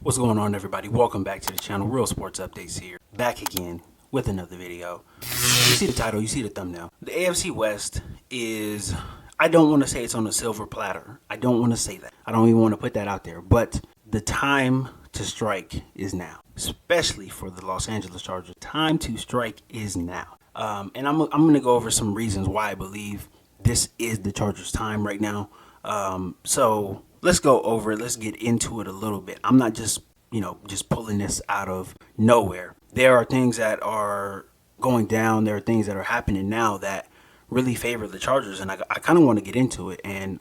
What's going on, everybody? Welcome back to the channel. Real Sports Updates here. Back again with another video. You see the title, you see the thumbnail. The AFC West is, I don't want to say it's on a silver platter. I don't want to say that. I don't even want to put that out there. But the time to strike is now, especially for the Los Angeles Chargers. Time to strike is now. And I'm going to go over some reasons why I believe this is the Chargers' time right now. So let's go over it. Let's get into it a little bit. I'm not just pulling this out of nowhere. There are things that are going down. There are things that are happening now that really favor the Chargers. And I kind of want to get into it. And,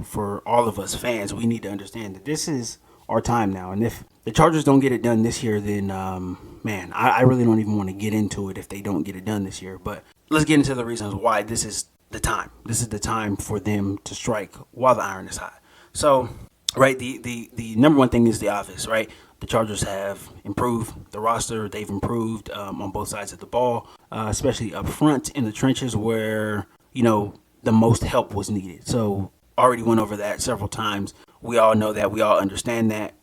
for all of us fans, we need to understand that this is our time now. And if the Chargers don't get it done this year, then, I really don't even want to get into it if they don't get it done this year. But let's get into the reasons why this is the time. This is the time for them to strike while the iron is hot. So, right, the number one thing is the offense, right? The Chargers have improved the roster. They've improved on both sides of the ball, especially up front in the trenches where, the most help was needed. So, already went over that several times. We all know that. We all understand that.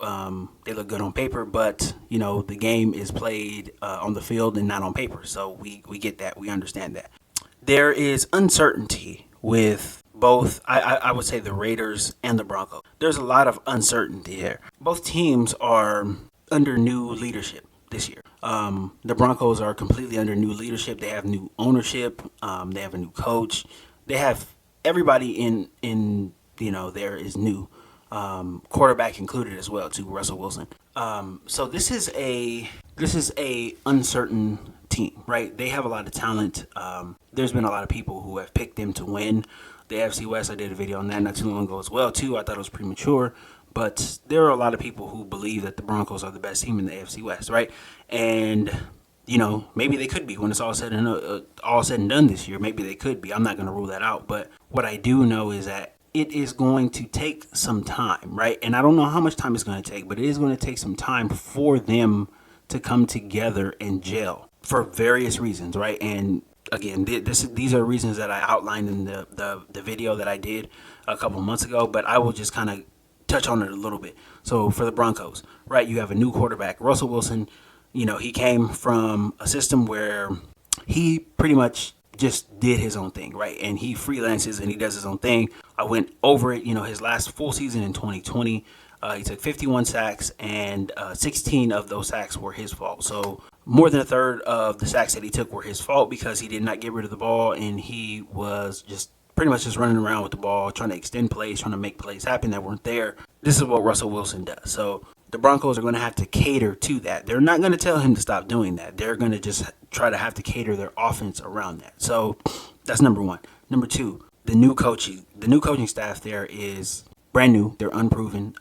They look good on paper, but, the game is played on the field and not on paper. So, we get that. We understand that. There is uncertainty with both, I would say, the Raiders and the Broncos. There's a lot of uncertainty there. Both teams are under new leadership this year. The Broncos are completely under new leadership. They have new ownership. They have a new coach. They have everybody in there is new. Quarterback included as well, too, Russell Wilson. So this is a uncertain team, right? They have a lot of talent. There's been a lot of people who have picked them to win the AFC West. I did a video on that not too long ago as well, too. I thought it was premature, but there are a lot of people who believe that the Broncos are the best team in the AFC West, right? And maybe they could be when it's all said and done this year. Maybe they could be. I'm not going to rule that out, but what I do know is that it is going to take some time, right? And I don't know how much time it's going to take, but it is going to take some time for them to come together and gel for various reasons, right? And again, these are reasons that I outlined in the video that I did a couple months ago, but I will just kind of touch on it a little bit. So for the Broncos, right, you have a new quarterback, Russell Wilson. He came from a system where he pretty much just did his own thing, right? And he freelances and he does his own thing. I went over it, his last full season in 2020. He took 51 sacks, and 16 of those sacks were his fault. So more than a third of the sacks that he took were his fault because he did not get rid of the ball, and he was just pretty much just running around with the ball, trying to extend plays, trying to make plays happen that weren't there. This is what Russell Wilson does. So the Broncos are going to have to cater to that. They're not going to tell him to stop doing that. They're going to just try to have to cater their offense around that. So that's number one. Number two, the new coaching staff there is brand new. They're unproven.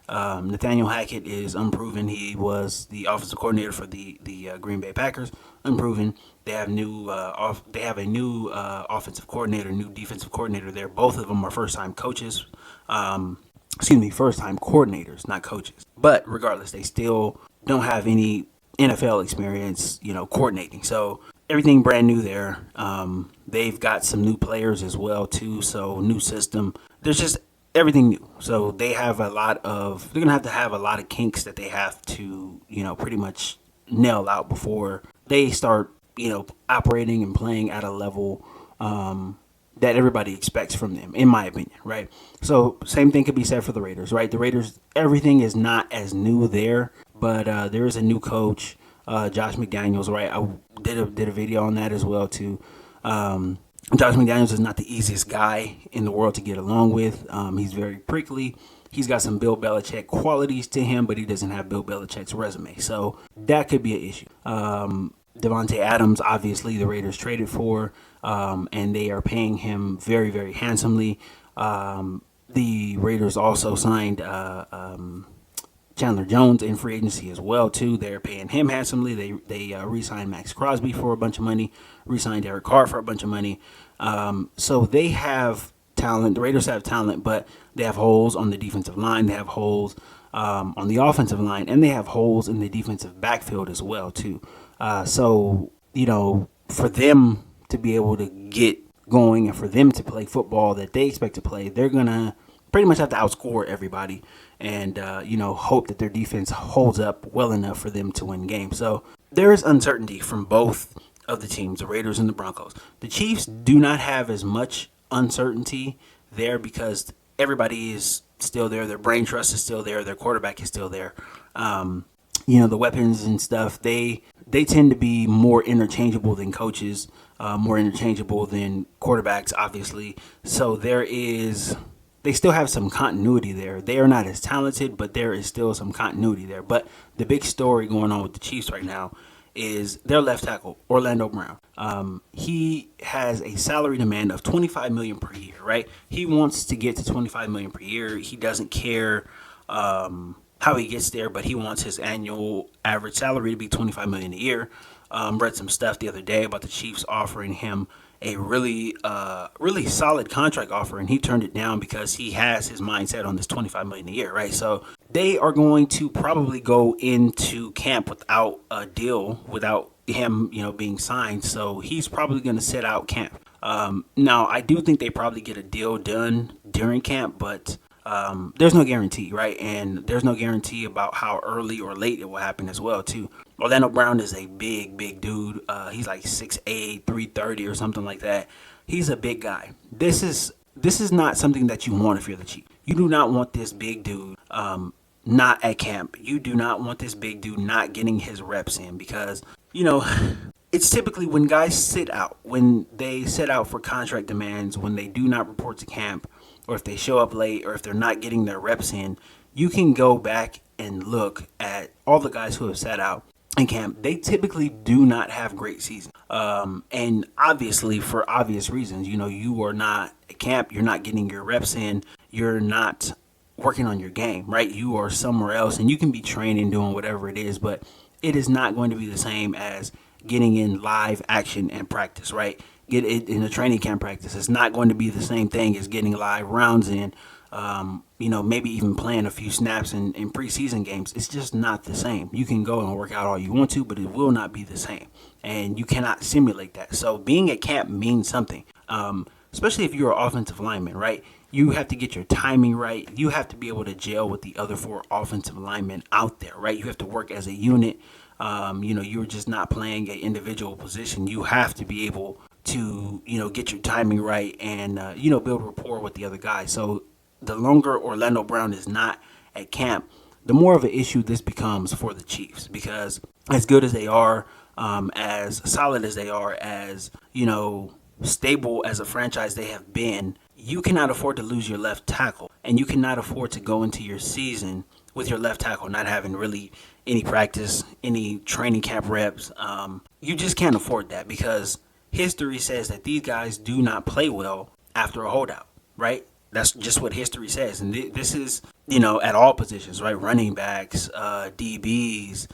Nathaniel Hackett is unproven. He was the offensive coordinator for the Green Bay Packers. Unproven. They have a new offensive coordinator, new defensive coordinator there. Both of them are first-time coaches. First-time coordinators, not coaches. But regardless, they still don't have any NFL experience, coordinating. So everything brand new there. They've got some new players as well, too. So new system. There's just everything new. So they have they're going to have a lot of kinks that they have to, pretty much nail out before they start, operating and playing at a level that everybody expects from them, in my opinion, right? So same thing could be said for the Raiders, right? The Raiders, everything is not as new there, but there is a new coach, Josh McDaniels, right? I did a video on that as well, too. Josh McDaniels is not the easiest guy in the world to get along with. He's very prickly. He's got some Bill Belichick qualities to him, but he doesn't have Bill Belichick's resume. So that could be an issue. Devontae Adams, obviously, the Raiders traded for, and they are paying him very, very handsomely. The Raiders also signed Chandler Jones in free agency as well, too. They're paying him handsomely. They re-signed Max Crosby for a bunch of money, re-signed Derek Carr for a bunch of money. So they have talent. The Raiders have talent, but they have holes on the defensive line. They have holes on the offensive line, and they have holes in the defensive backfield as well, too. So, for them to be able to get going and for them to play football that they expect to play, they're going to pretty much have to outscore everybody and, hope that their defense holds up well enough for them to win games. So there is uncertainty from both of the teams, the Raiders and the Broncos. The Chiefs do not have as much uncertainty there because everybody is still there. Their brain trust is still there. Their quarterback is still there. The weapons and stuff, they tend to be more interchangeable than coaches, more interchangeable than quarterbacks, obviously. So they still have some continuity there. They are not as talented, but there is still some continuity there. But the big story going on with the Chiefs right now is their left tackle, Orlando Brown. He has a salary demand of $25 million per year, right? He wants to get to $25 million per year. He doesn't care how he gets there, but he wants his annual average salary to be $25 million a year. Read some stuff the other day about the Chiefs offering him a really solid contract offer, and he turned it down because he has his mindset on this $25 million a year, right? So they are going to probably go into camp without a deal, without him, being signed. So he's probably going to sit out camp. Now, I do think they probably get a deal done during camp, but there's no guarantee, right? And there's no guarantee about how early or late it will happen as well, too. Orlando Brown is a big dude. He's like 6'8", 330 or something like that. He's a big guy. This is not something that you want if you're the Chiefs. You do not want this big dude not at camp. You do not want this big dude not getting his reps in because, it's typically when guys sit out, when they sit out for contract demands, when they do not report to camp, or if they show up late, or if they're not getting their reps in, you can go back and look at all the guys who have sat out in camp. They typically do not have great seasons. And obviously, for obvious reasons, you are not at camp, you're not getting your reps in, you're not working on your game, right? You are somewhere else, and you can be training, doing whatever it is, but it is not going to be the same as getting in live action and practice, right? Get it in a training camp practice. It's not going to be the same thing as getting live rounds in, maybe even playing a few snaps in preseason games. It's just not the same. You can go and work out all you want to, but it will not be the same. And you cannot simulate that. So being at camp means something, especially if you're an offensive lineman, right? You have to get your timing right. You have to be able to gel with the other 4 offensive linemen out there, right? You have to work as a unit. You're just not playing an individual position. You have to be able to, get your timing right and, build rapport with the other guys. So the longer Orlando Brown is not at camp, the more of an issue this becomes for the Chiefs, because as good as they are, as solid as they are, as, stable as a franchise they have been, you cannot afford to lose your left tackle, and you cannot afford to go into your season with your left tackle not having really any practice, any training camp reps. You just can't afford that, because history says that these guys do not play well after a holdout, right? That's just what history says. And this is, at all positions, right? Running backs, DBs,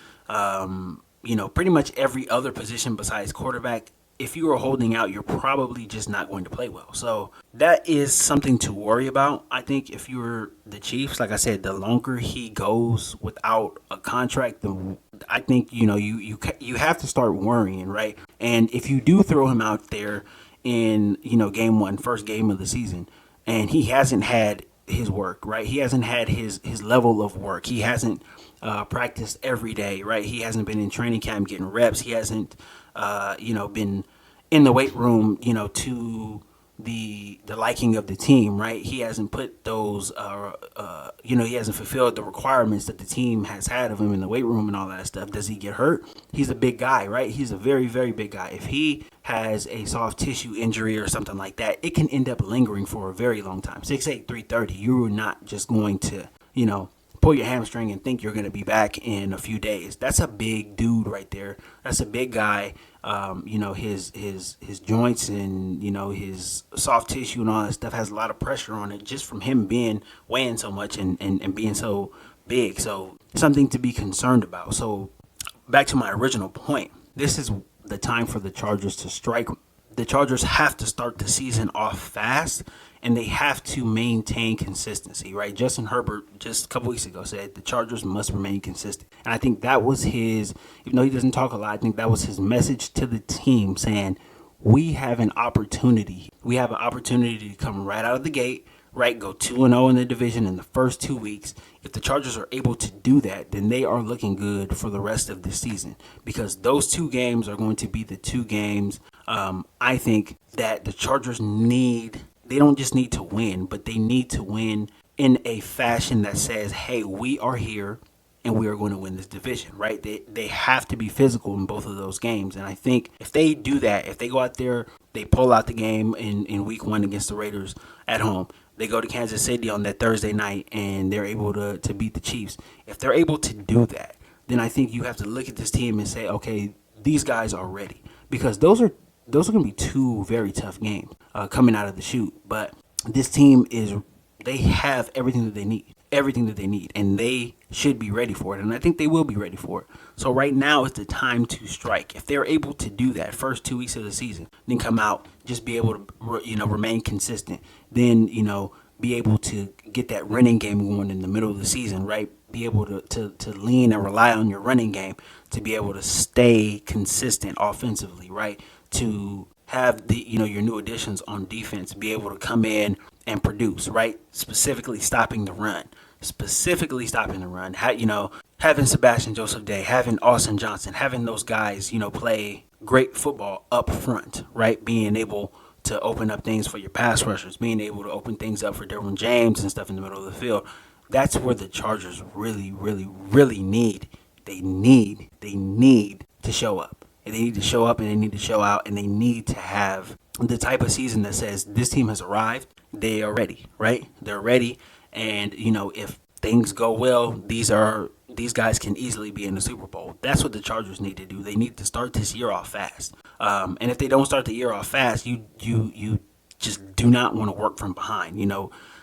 pretty much every other position besides quarterback. If you are holding out, you're probably just not going to play well. So that is something to worry about. I think if you're the Chiefs, like I said, the longer he goes without a contract, I think, you have to start worrying, right? And if you do throw him out there in, game 1, first game of the season, and he hasn't had his work, right? He hasn't had his level of work. He hasn't practiced every day, right? He hasn't been in training camp getting reps. He hasn't been in the weight room, to the liking of the team, right? He hasn't put those, he hasn't fulfilled the requirements that the team has had of him in the weight room and all that stuff. Does he get hurt? He's a big guy, right? He's a very, very big guy. If he has a soft tissue injury or something like that, it can end up lingering for a very long time. 6'8", 330, you're not just going to, pull your hamstring and think you're going to be back in a few days. That's a big dude right there. That's a big guy. His joints and, his soft tissue and all that stuff has a lot of pressure on it just from him weighing so much and being so big. So something to be concerned about. So back to my original point, this is the time for the Chargers to strike. The Chargers have to start the season off fast, and they have to maintain consistency, right? Justin Herbert just a couple weeks ago said the Chargers must remain consistent. And I think that was his, even though he doesn't talk a lot, I think that was his message to the team, saying we have an opportunity. We have an opportunity to come right out of the gate, right? Go 2-0 in the division in the first 2 weeks. If the Chargers are able to do that, then they are looking good for the rest of the season, because those 2 games are going to be the 2 games I think that the Chargers need. They don't just need to win, but they need to win in a fashion that says, hey, we are here and we are going to win this division, right? They have to be physical in both of those games. And I think if they do that, if they go out there, they pull out the game in week 1 against the Raiders at home, they go to Kansas City on that Thursday night and they're able to beat the Chiefs. If they're able to do that, then I think you have to look at this team and say, okay, these guys are ready, because those are going to be 2 very tough games coming out of the chute. But this team they have everything that they need, and they should be ready for it. And I think they will be ready for it. So right now is the time to strike. If they're able to do that first 2 weeks of the season, then come out, just be able to, remain consistent. Then, be able to get that running game going in the middle of the season, right? Be able to lean and rely on your running game to be able to stay consistent offensively, right? To have your new additions on defense be able to come in and produce, right? Specifically stopping the run. Having Sebastian Joseph Day, having Austin Johnson, having those guys, play great football up front, right? Being able to open up things for your pass rushers, being able to open things up for Derwin James and stuff in the middle of the field. That's where the Chargers really, really, really need. They need to show up. And they need to show up, and they need to show out, and they need to have the type of season that says this team has arrived. They are ready, right? They're ready. And, if things go well, these guys can easily be in the Super Bowl. That's what the Chargers need to do. They need to start this year off fast. And if they don't start the year off fast, you just do not want to work from behind,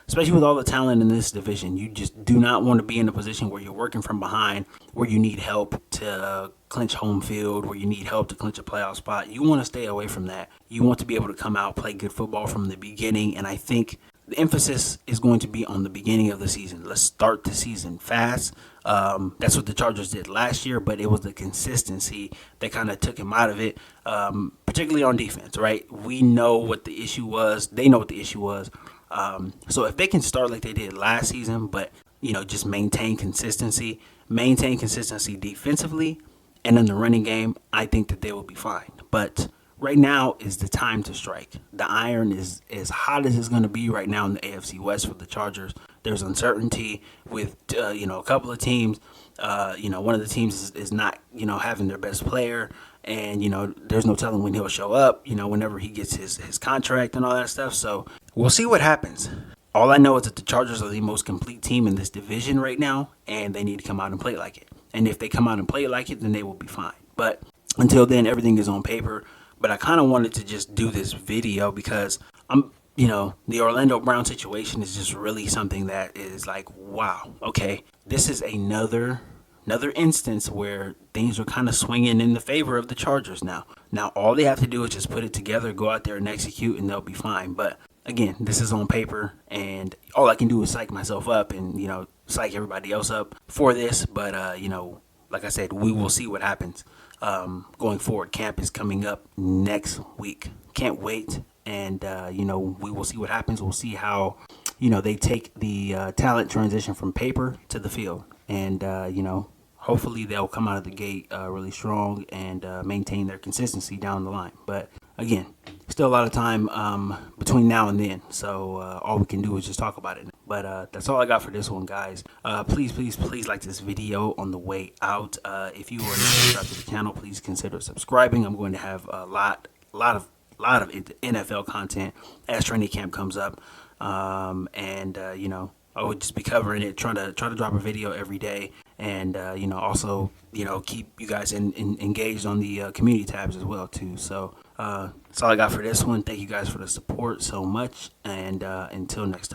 especially with all the talent in this division. You just do not want to be in a position where you're working from behind, where you need help to clinch home field, where you need help to clinch a playoff spot. You want to stay away from that. You want to be able to come out, play good football from the beginning. And I think the emphasis is going to be on the beginning of the season. Let's start the season fast. That's what the Chargers did last year, but it was the consistency that kind of took him out of it, particularly on defense, right? We know what the issue was. They know what the issue was. So if they can start like they did last season, but, just maintain consistency defensively and in the running game, I think that they will be fine. But right now is the time to strike. The iron is as hot as it's going to be right now in the AFC West for the Chargers. There's uncertainty with, a couple of teams. One of the teams is not, having their best player. And, there's no telling when he'll show up, whenever he gets his contract and all that stuff. So we'll see what happens. All I know is that the Chargers are the most complete team in this division right now, and they need to come out and play like it. And if they come out and play like it, then they will be fine. But until then, everything is on paper. But I kind of wanted to just do this video because the Orlando Brown situation is just really something that is like, wow, okay, this is another instance where things are kind of swinging in the favor of the Chargers now. Now, all they have to do is just put it together, go out there and execute, and they'll be fine. But again, this is on paper, and all I can do is psych myself up and, psych everybody else up for this. But, like I said, we will see what happens going forward. Camp is coming up next week. Can't wait. And, we will see what happens. We'll see how, they take the talent transition from paper to the field. And, hopefully they'll come out of the gate really strong and maintain their consistency down the line. But again, still a lot of time between now and then. So all we can do is just talk about it. But that's all I got for this one, guys. Please like this video on the way out. If you are not subscribed to the channel, please consider subscribing. I'm going to have a lot of NFL content as training camp comes up. I would just be covering it, trying to drop a video every day, and also keep you guys engaged on the community tabs as well too. So that's all I got for this one. Thank you guys for the support so much, and until next time.